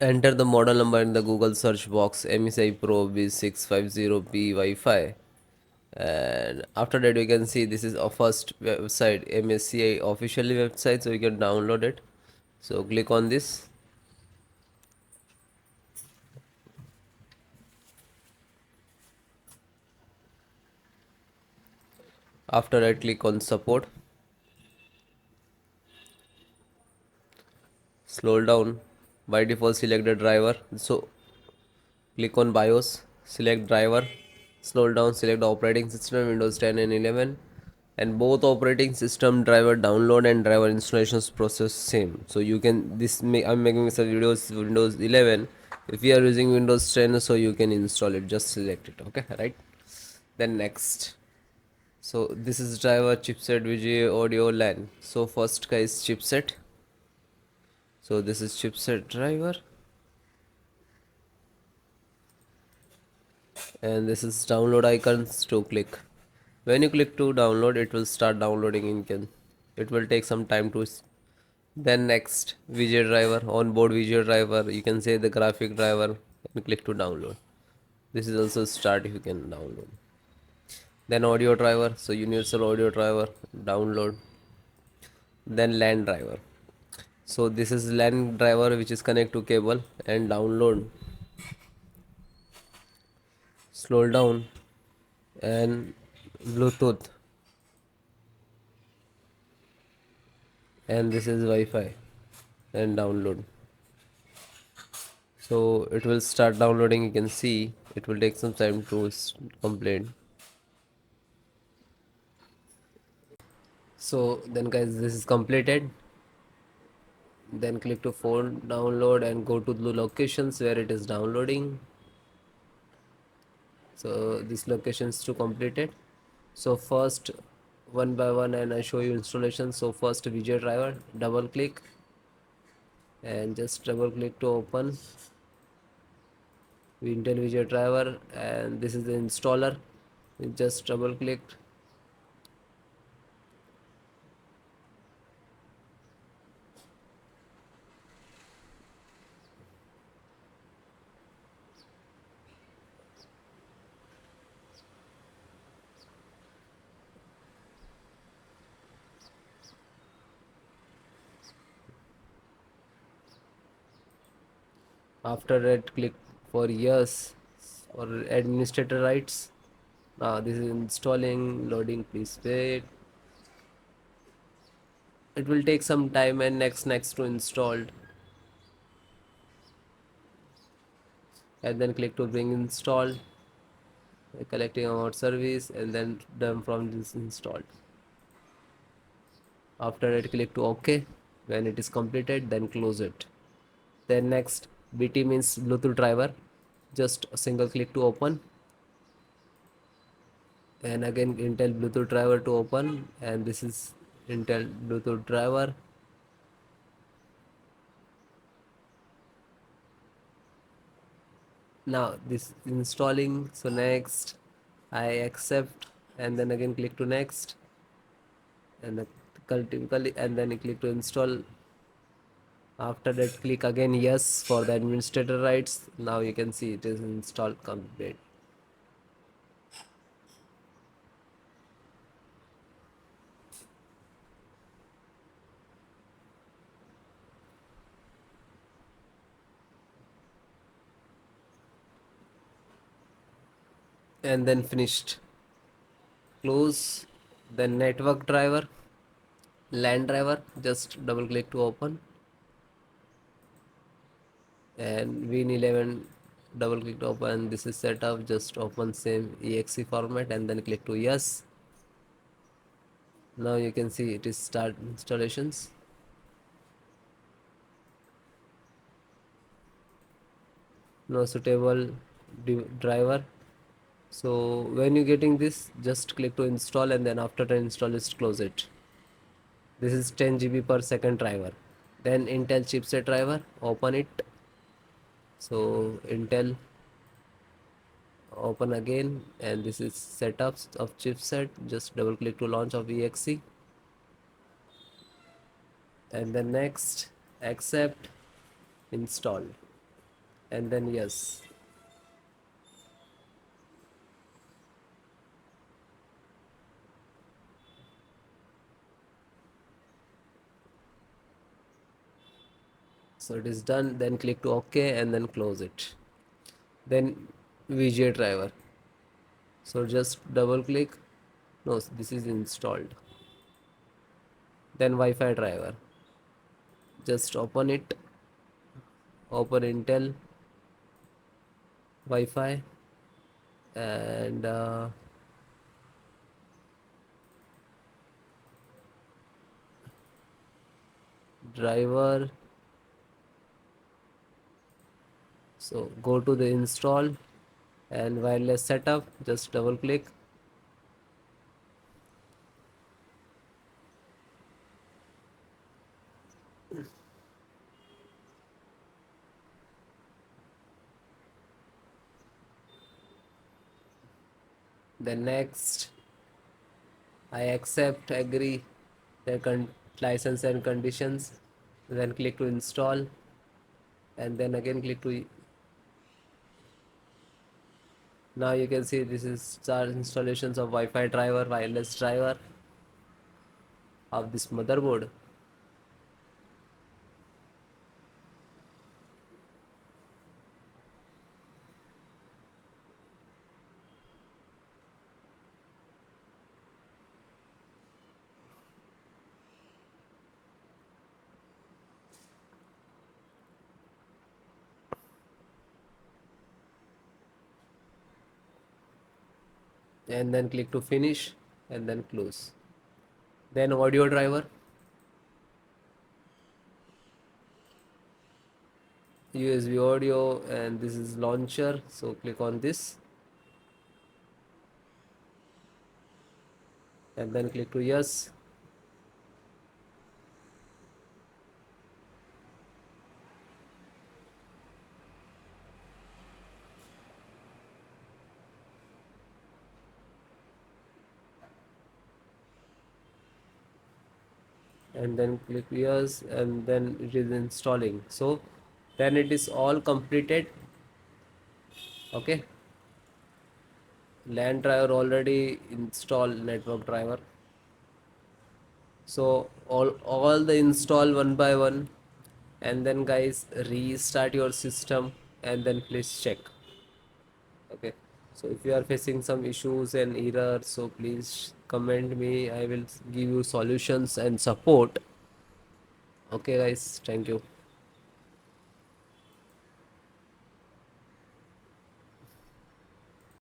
Enter the model number in the Google search box, MSI Pro V650P Wi-Fi. And after that you can see this is our first website, MSCI officially website, so you can download it. So click on this. After that click on support. Scroll down. By default select the driver, so click on BIOS, select driver, scroll down, select the operating system, Windows 10 and 11, and both operating system driver download and driver installations process same. So you can I'm making some videos Windows 11. If you are using Windows 10, so you can install it. Just select it. Okay, right? Then next. So this is driver chipset VGA audio LAN. So first guys chipset. So this is chipset driver, and this is download icons to click. When you click to download, it will start downloading in can. It will take some time to. Then next, visual driver, onboard visual driver. You can say the graphic driver and click to download. This is also start if you can download. Then audio driver, so universal audio driver, download. Then LAN driver. So this is LAN driver which is connect to cable and download. Scroll down and Bluetooth, and this is Wi-Fi and download. So it will start downloading. You can see it will take some time to complete. So then guys, this is completed. Then click to phone download and go to the locations where it is downloading. So this locations to complete it. So first one by one, and I show you installation. So first visual driver, double click and just double click to open Intel visual driver, and this is the installer. You just double click. After that click for yes or administrator rights. Now this is installing, loading, please wait. It will take some time, and next to installed, and then click to bring installed, collecting about service, and then done from this installed. After that click to OK. When it is completed, then close it. Then next, BT means Bluetooth driver. Just a single click to open, and again Intel Bluetooth driver to open, and this is Intel Bluetooth driver. Now this installing, so next I accept, and then again click to next, and typically, and then click to install. After that click again yes for the administrator rights. Now you can see it is installed complete. And then finished. Close. Then network driver, LAN driver, just double click to open, and Win11 double click to open. This is set up, just open same exe format and then click to yes. Now you can see it is start installations. No suitable driver. So when you getting this, just click to install, and then after the install, just close it. This is 10 GB per second driver. Then Intel chipset driver, open it. So Intel, open again, and this is setups of chipset. Just double click to launch of exe, and then next accept, install. and then yes. So it is done. Then click to OK and then close it. Then VGA driver. So just double click. No, this is installed. Then Wi-Fi driver. Just open it. Open Intel Wi-Fi and driver. So go to the install and wireless setup. Just double click. Then next, I accept, agree the license and conditions. Then click to install and then again click to. Now you can see this is start installations of Wi-Fi driver, wireless driver of this motherboard. And then click to finish and then close. Then audio driver, USB audio, and this is launcher. So click on this and then click to yes. And then click yes and then it is installing. So then it is all completed. Okay, LAN driver already installed, network driver. So all the install one by one, and then guys restart your system and then please check. Okay, so if you are facing some issues and errors, so please comment me. I will give you solutions and support. Okay guys, thank you.